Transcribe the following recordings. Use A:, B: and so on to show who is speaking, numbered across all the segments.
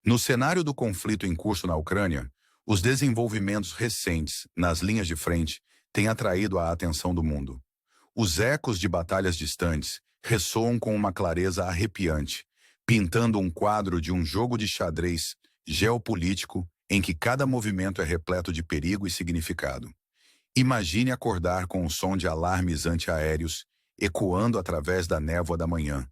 A: No cenário do conflito em curso na Ucrânia, os desenvolvimentos recentes nas linhas de frente têm atraído a atenção do mundo. Os ecos de batalhas distantes ressoam com uma clareza arrepiante, pintando um quadro de um jogo de xadrez geopolítico em que cada movimento é repleto de perigo e significado. Imagine acordar com o som de alarmes antiaéreos ecoando através da névoa da manhã,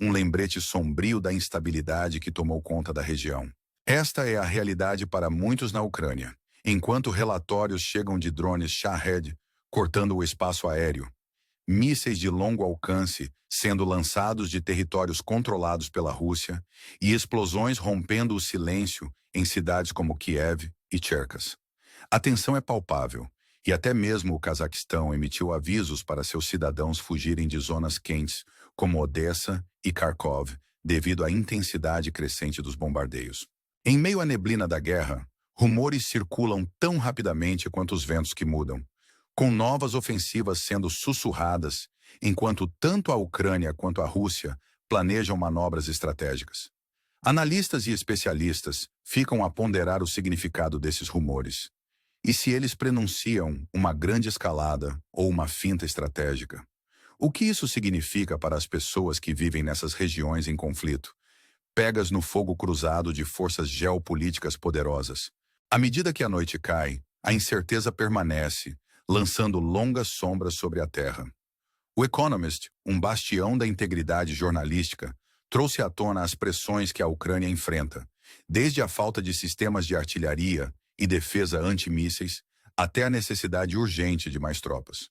A: um lembrete sombrio da instabilidade que tomou conta da região. Esta é a realidade para muitos na Ucrânia, enquanto relatórios chegam de drones Shahed cortando o espaço aéreo, mísseis de longo alcance sendo lançados de territórios controlados pela Rússia e explosões rompendo o silêncio em cidades como Kiev e Cherkas. A tensão é palpável, e até mesmo o Cazaquistão emitiu avisos para seus cidadãos fugirem de zonas quentes, como Odessa e Kharkov, devido à intensidade crescente dos bombardeios. Em meio à neblina da guerra, rumores circulam tão rapidamente quanto os ventos que mudam, com novas ofensivas sendo sussurradas, enquanto tanto a Ucrânia quanto a Rússia planejam manobras estratégicas. Analistas e especialistas ficam a ponderar o significado desses rumores. E se eles prenunciam uma grande escalada ou uma finta estratégica? O que isso significa para as pessoas que vivem nessas regiões em conflito, pegas no fogo cruzado de forças geopolíticas poderosas? À medida que a noite cai, a incerteza permanece, lançando longas sombras sobre a terra. O Economist, um bastião da integridade jornalística, trouxe à tona as pressões que a Ucrânia enfrenta, desde a falta de sistemas de artilharia e defesa antimísseis, até a necessidade urgente de mais tropas.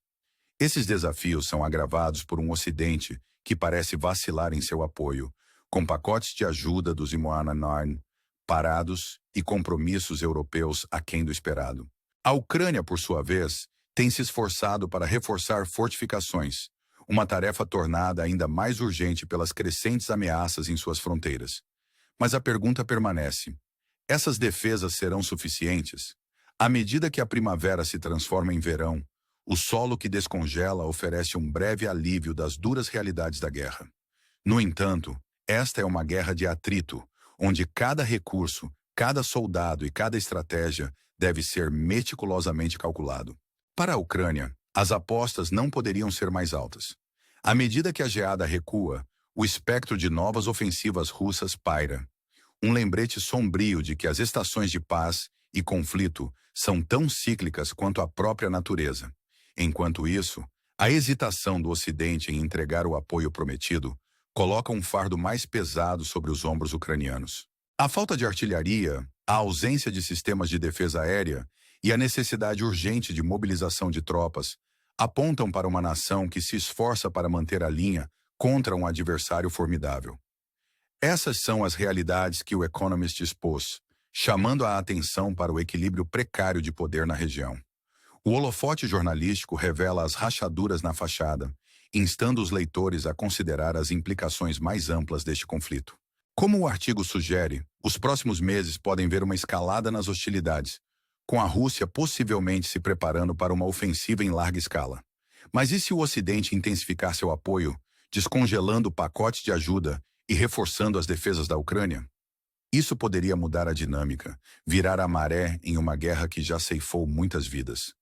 A: Esses desafios são agravados por um Ocidente que parece vacilar em seu apoio, com pacotes de ajuda dos Imoanan parados e compromissos europeus aquém do esperado. A Ucrânia, por sua vez, tem se esforçado para reforçar fortificações, uma tarefa tornada ainda mais urgente pelas crescentes ameaças em suas fronteiras. Mas a pergunta permanece: essas defesas serão suficientes? À medida que a primavera se transforma em verão, o solo que descongela oferece um breve alívio das duras realidades da guerra. No entanto, esta é uma guerra de atrito, onde cada recurso, cada soldado e cada estratégia deve ser meticulosamente calculado. Para a Ucrânia, as apostas não poderiam ser mais altas. À medida que a geada recua, o espectro de novas ofensivas russas paira. Um lembrete sombrio de que as estações de paz e conflito são tão cíclicas quanto a própria natureza. Enquanto isso, a hesitação do Ocidente em entregar o apoio prometido coloca um fardo mais pesado sobre os ombros ucranianos. A falta de artilharia, a ausência de sistemas de defesa aérea e a necessidade urgente de mobilização de tropas apontam para uma nação que se esforça para manter a linha contra um adversário formidável. Essas são as realidades que o Economist expôs, chamando a atenção para o equilíbrio precário de poder na região. O holofote jornalístico revela as rachaduras na fachada, instando os leitores a considerar as implicações mais amplas deste conflito. Como o artigo sugere, os próximos meses podem ver uma escalada nas hostilidades, com a Rússia possivelmente se preparando para uma ofensiva em larga escala. Mas e se o Ocidente intensificar seu apoio, descongelando o pacote de ajuda e reforçando as defesas da Ucrânia? Isso poderia mudar a dinâmica, virar a maré em uma guerra que já ceifou muitas vidas.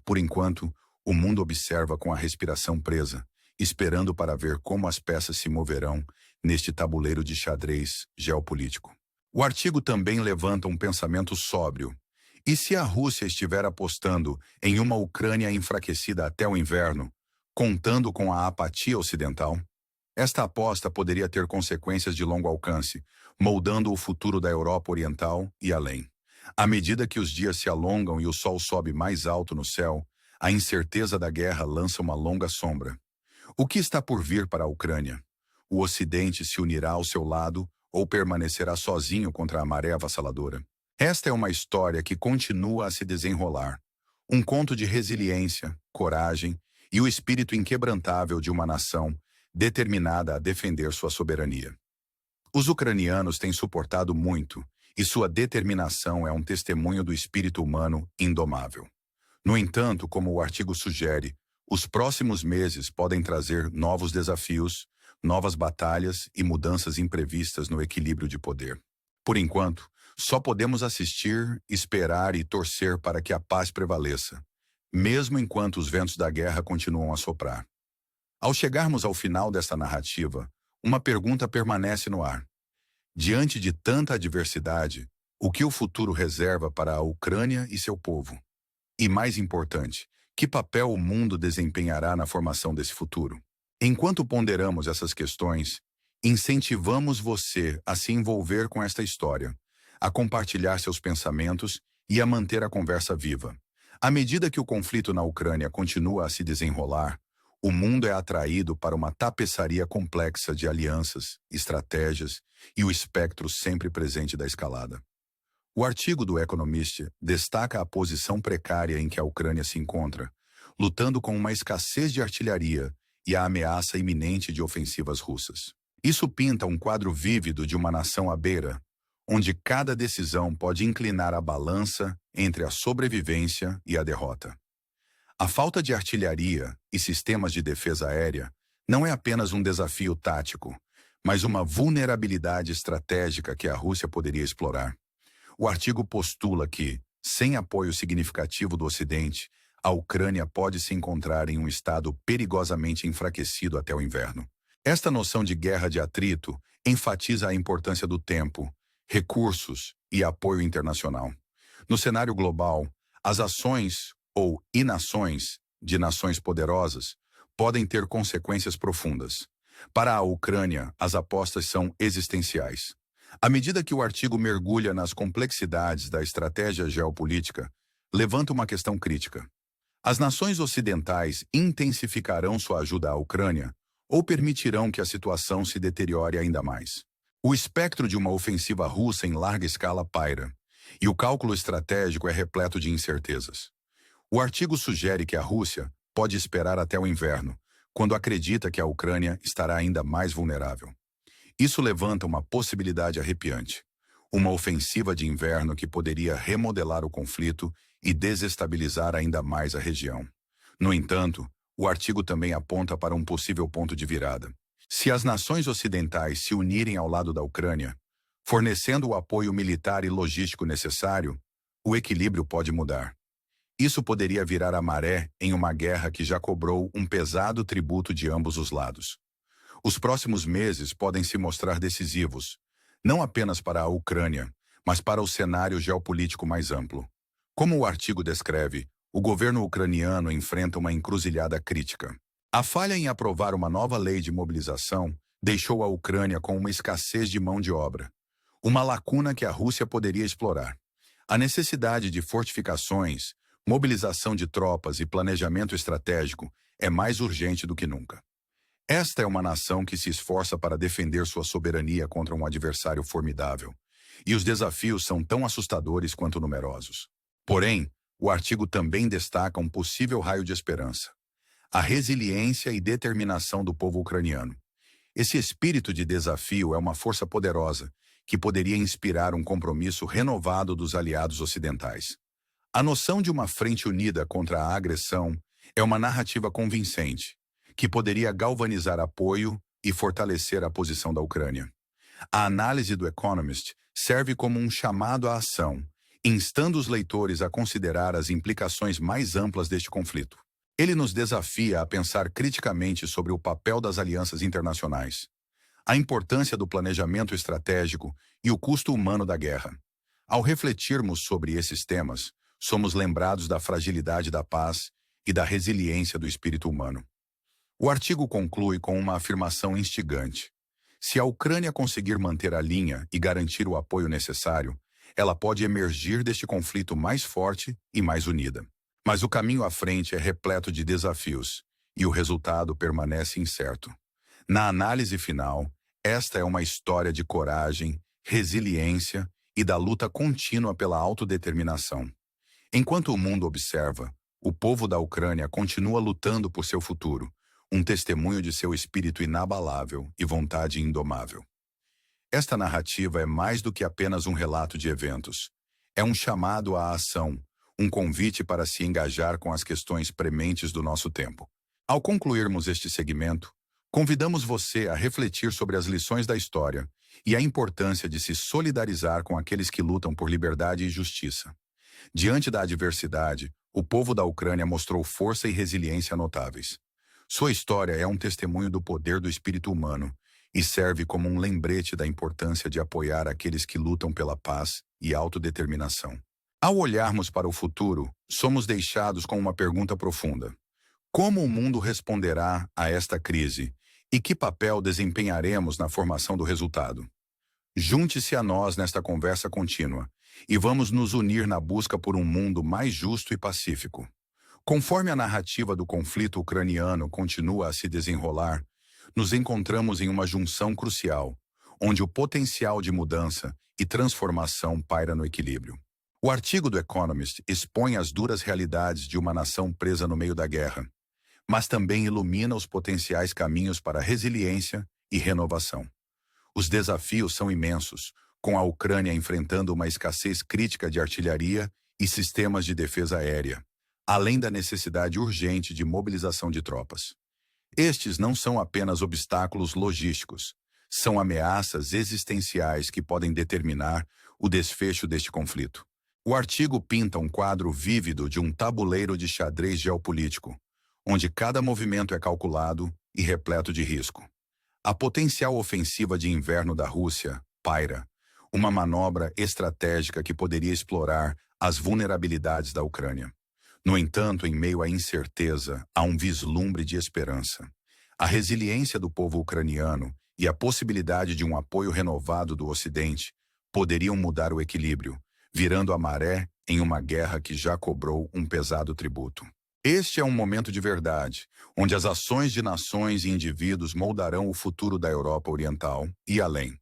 A: Por enquanto, o mundo observa com a respiração presa, esperando para ver como as peças se moverão neste tabuleiro de xadrez geopolítico. O artigo também levanta um pensamento sóbrio. E se a Rússia estiver apostando em uma Ucrânia enfraquecida até o inverno, contando com a apatia ocidental? Esta aposta poderia ter consequências de longo alcance, moldando o futuro da Europa Oriental e além. À medida que os dias se alongam e o sol sobe mais alto no céu, a incerteza da guerra lança uma longa sombra. O que está por vir para a Ucrânia? O Ocidente se unirá ao seu lado ou permanecerá sozinho contra a maré avassaladora? Esta é uma história que continua a se desenrolar. Um conto de resiliência, coragem e o espírito inquebrantável de uma nação determinada a defender sua soberania. Os ucranianos têm suportado muito, e sua determinação é um testemunho do espírito humano indomável. No entanto, como o artigo sugere, os próximos meses podem trazer novos desafios, novas batalhas e mudanças imprevistas no equilíbrio de poder. Por enquanto, só podemos assistir, esperar e torcer para que a paz prevaleça, mesmo enquanto os ventos da guerra continuam a soprar. Ao chegarmos ao final desta narrativa, uma pergunta permanece no ar. Diante de tanta adversidade, o que o futuro reserva para a Ucrânia e seu povo? E mais importante, que papel o mundo desempenhará na formação desse futuro? Enquanto ponderamos essas questões, incentivamos você a se envolver com esta história, a compartilhar seus pensamentos e a manter a conversa viva. À medida que o conflito na Ucrânia continua a se desenrolar, o mundo é atraído para uma tapeçaria complexa de alianças, estratégias e o espectro sempre presente da escalada. O artigo do Economist destaca a posição precária em que a Ucrânia se encontra, lutando com uma escassez de artilharia e a ameaça iminente de ofensivas russas. Isso pinta um quadro vívido de uma nação à beira, onde cada decisão pode inclinar a balança entre a sobrevivência e a derrota. A falta de artilharia e sistemas de defesa aérea não é apenas um desafio tático, mas uma vulnerabilidade estratégica que a Rússia poderia explorar. O artigo postula que, sem apoio significativo do Ocidente, a Ucrânia pode se encontrar em um estado perigosamente enfraquecido até o inverno. Esta noção de guerra de atrito enfatiza a importância do tempo, recursos e apoio internacional. No cenário global, as ações ou inações de nações poderosas podem ter consequências profundas. Para a Ucrânia, as apostas são existenciais. À medida que o artigo mergulha nas complexidades da estratégia geopolítica, levanta uma questão crítica. As nações ocidentais intensificarão sua ajuda à Ucrânia ou permitirão que a situação se deteriore ainda mais? O espectro de uma ofensiva russa em larga escala paira, e o cálculo estratégico é repleto de incertezas. O artigo sugere que a Rússia pode esperar até o inverno, quando acredita que a Ucrânia estará ainda mais vulnerável. Isso levanta uma possibilidade arrepiante. Uma ofensiva de inverno que poderia remodelar o conflito e desestabilizar ainda mais a região. No entanto, o artigo também aponta para um possível ponto de virada. Se as nações ocidentais se unirem ao lado da Ucrânia, fornecendo o apoio militar e logístico necessário, o equilíbrio pode mudar. Isso poderia virar a maré em uma guerra que já cobrou um pesado tributo de ambos os lados. Os próximos meses podem se mostrar decisivos, não apenas para a Ucrânia, mas para o cenário geopolítico mais amplo. Como o artigo descreve, o governo ucraniano enfrenta uma encruzilhada crítica. A falha em aprovar uma nova lei de mobilização deixou a Ucrânia com uma escassez de mão de obra, uma lacuna que a Rússia poderia explorar. A necessidade de fortificações, mobilização de tropas e planejamento estratégico é mais urgente do que nunca. Esta é uma nação que se esforça para defender sua soberania contra um adversário formidável, e os desafios são tão assustadores quanto numerosos. Porém, o artigo também destaca um possível raio de esperança: a resiliência e determinação do povo ucraniano. Esse espírito de desafio é uma força poderosa que poderia inspirar um compromisso renovado dos aliados ocidentais. A noção de uma frente unida contra a agressão é uma narrativa convincente, que poderia galvanizar apoio e fortalecer a posição da Ucrânia. A análise do Economist serve como um chamado à ação, instando os leitores a considerar as implicações mais amplas deste conflito. Ele nos desafia a pensar criticamente sobre o papel das alianças internacionais, a importância do planejamento estratégico e o custo humano da guerra. Ao refletirmos sobre esses temas, somos lembrados da fragilidade da paz e da resiliência do espírito humano. O artigo conclui com uma afirmação instigante. Se a Ucrânia conseguir manter a linha e garantir o apoio necessário, ela pode emergir deste conflito mais forte e mais unida. Mas o caminho à frente é repleto de desafios, e o resultado permanece incerto. Na análise final, esta é uma história de coragem, resiliência e da luta contínua pela autodeterminação. Enquanto o mundo observa, o povo da Ucrânia continua lutando por seu futuro, um testemunho de seu espírito inabalável e vontade indomável. Esta narrativa é mais do que apenas um relato de eventos. É um chamado à ação, um convite para se engajar com as questões prementes do nosso tempo. Ao concluirmos este segmento, convidamos você a refletir sobre as lições da história e a importância de se solidarizar com aqueles que lutam por liberdade e justiça. Diante da adversidade, o povo da Ucrânia mostrou força e resiliência notáveis. Sua história é um testemunho do poder do espírito humano e serve como um lembrete da importância de apoiar aqueles que lutam pela paz e autodeterminação. Ao olharmos para o futuro, somos deixados com uma pergunta profunda: como o mundo responderá a esta crise e que papel desempenharemos na formação do resultado? Junte-se a nós nesta conversa contínua e vamos nos unir na busca por um mundo mais justo e pacífico. Conforme a narrativa do conflito ucraniano continua a se desenrolar, nos encontramos em uma junção crucial, onde o potencial de mudança e transformação paira no equilíbrio. O artigo do Economist expõe as duras realidades de uma nação presa no meio da guerra, mas também ilumina os potenciais caminhos para resiliência e renovação. Os desafios são imensos, com a Ucrânia enfrentando uma escassez crítica de artilharia e sistemas de defesa aérea, além da necessidade urgente de mobilização de tropas. Estes não são apenas obstáculos logísticos, são ameaças existenciais que podem determinar o desfecho deste conflito. O artigo pinta um quadro vívido de um tabuleiro de xadrez geopolítico, onde cada movimento é calculado e repleto de risco. A potencial ofensiva de inverno da Rússia paira, uma manobra estratégica que poderia explorar as vulnerabilidades da Ucrânia. No entanto, em meio à incerteza, há um vislumbre de esperança. A resiliência do povo ucraniano e a possibilidade de um apoio renovado do Ocidente poderiam mudar o equilíbrio, virando a maré em uma guerra que já cobrou um pesado tributo. Este é um momento de verdade, onde as ações de nações e indivíduos moldarão o futuro da Europa Oriental e além.